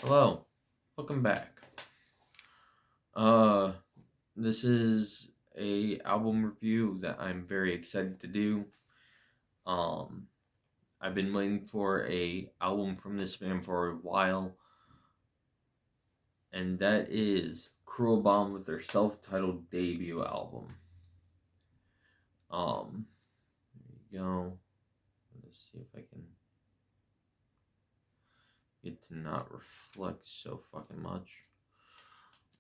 Hello, welcome back. Uh, this is a album review that I'm very excited to do. Um, I've been waiting for a album from this band for a while, and that is Cruel Bomb with their self-titled debut album. There you go. Let's see if I can get to not reflect so fucking much.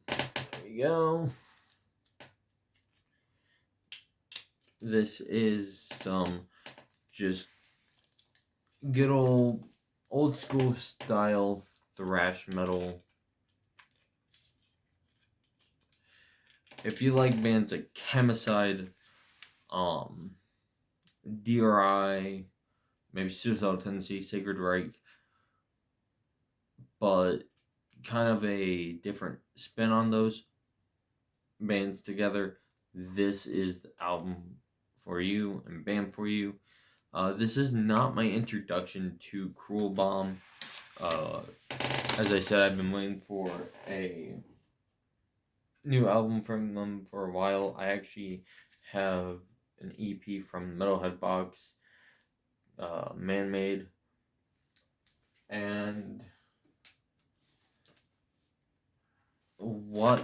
There you go. This is some just good old school style thrash metal. If you like bands like Chemicide, um, DRI, maybe Suicidal Tendency, Sacred Reich, but kind of a different spin on those bands together, this is the album for you and band for you. This is not my introduction to Cruel Bomb. Uh, as I said, I've been waiting for a new album from them for a while. I actually have an EP from Metalhead Box, Man Made, and what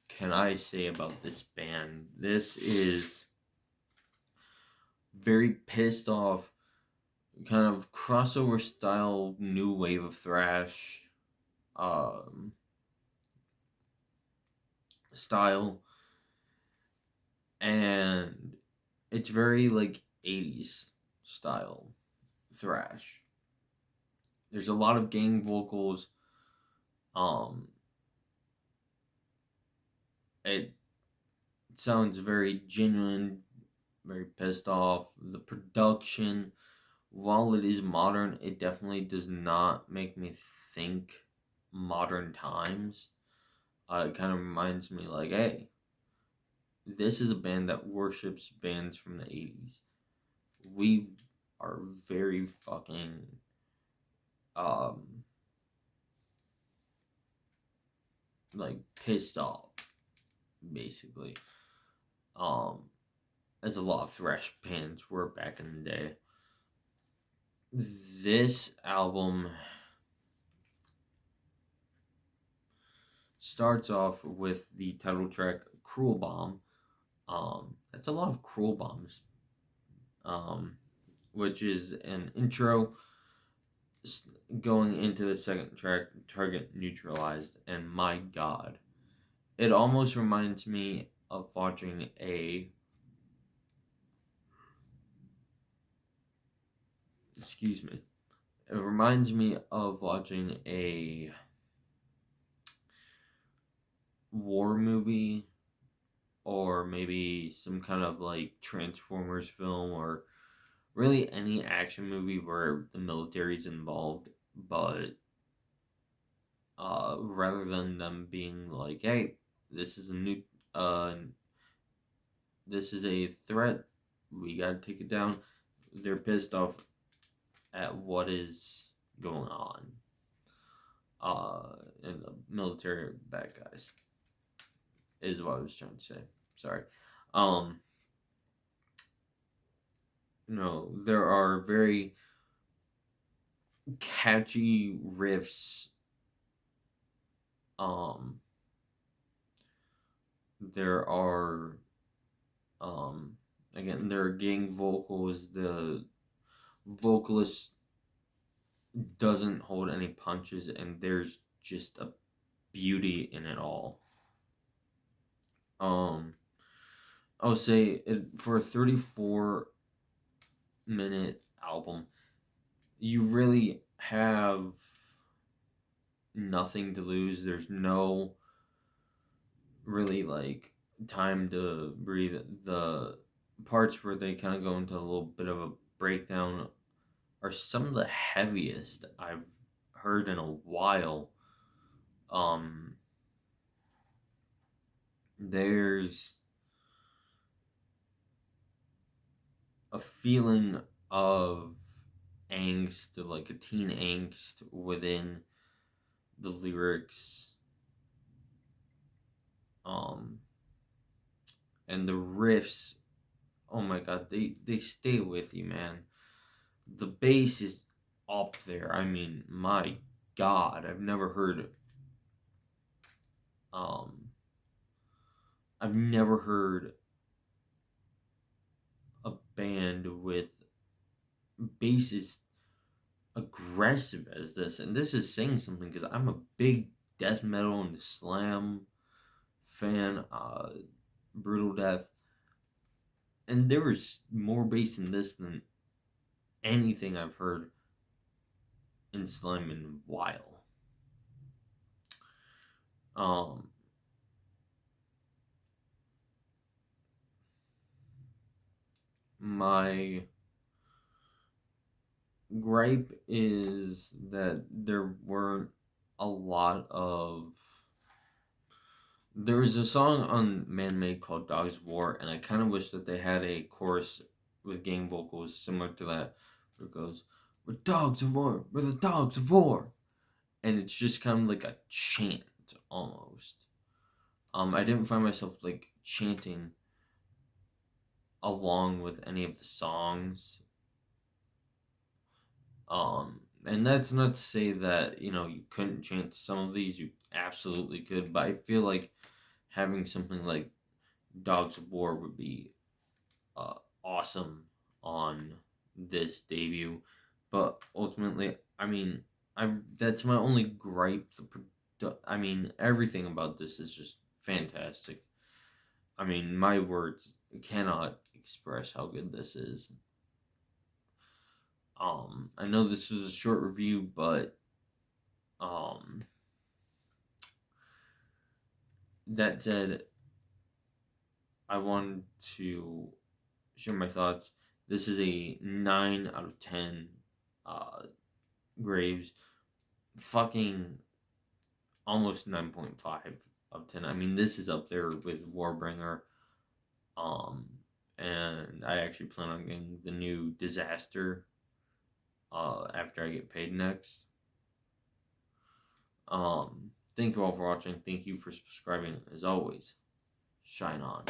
can I say about this band? This is very pissed off, kind of crossover style new wave of thrash um, style, and it's very like 80s style thrash. There's a lot of gang vocals. Um, it sounds very genuine, very pissed off. The production, while it is modern, it definitely does not make me think modern times. It kind of reminds me, like, hey, this is a band that worships bands from the 80s. We are very fucking um like pissed off, basically. Um, as a lot of thrash bands were back in the day. This album starts off with the title track Cruel Bomb. That's a lot of Cruel Bombs, um, which is an intro going into the second track, Target Neutralized. And my god, it almost reminds me of watching a. Excuse me. It reminds me of watching a war movie or maybe some kind of like Transformers film or really any action movie where the military's involved, but rather than them being like, "Hey, this is a new, uh, this is a threat, we gotta take it down," they're pissed off at what is going on. And the military are bad guys is what I was trying to say. Sorry. Um, no, there are very catchy riffs. Um, there are um, again there are gang vocals. The vocalist doesn't hold any punches, and there's just a beauty in it all. Um, I would say for a 34-minute album, you really have nothing to lose. There's no really like time to breathe. The parts where they kind of go into a little bit of a breakdown are some of the heaviest I've heard in a while. Um, there's a feeling of angst, like a teen angst within the lyrics, um, and the riffs. Oh my god, they stay with you, man. The bass is up there. I mean, my god, um I've never heard a band with bass as aggressive as this, and this is saying something because I'm a big death metal and slam fan, brutal death, and there was more bass in this than anything I've heard in slam in a while. Um, my gripe is that there weren't a lot of. There was a song on Man Made called Dogs of War, and I kind of wish that they had a chorus with gang vocals similar to that, where it goes, "We're dogs of war, we're the dogs of war," and it's just kind of like a chant almost. I didn't find myself like chanting along with any of the songs. And that's not to say that you couldn't chant some of these. You absolutely could, but I feel like having something like Dogs of War would be awesome on this debut. But ultimately, I mean, I that's my only gripe. I mean, everything about this is just fantastic. I mean, my words cannot express how good this is. I know this is a short review, but um, that said, I wanted to share my thoughts. This is a 9 out of 10. Uh, Graves, fucking almost 9.5 of 10. I mean, this is up there with Warbringer. Um, and I actually plan on getting the new Disaster after I get paid next. Thank you all for watching. Thank you for subscribing. As always, shine on.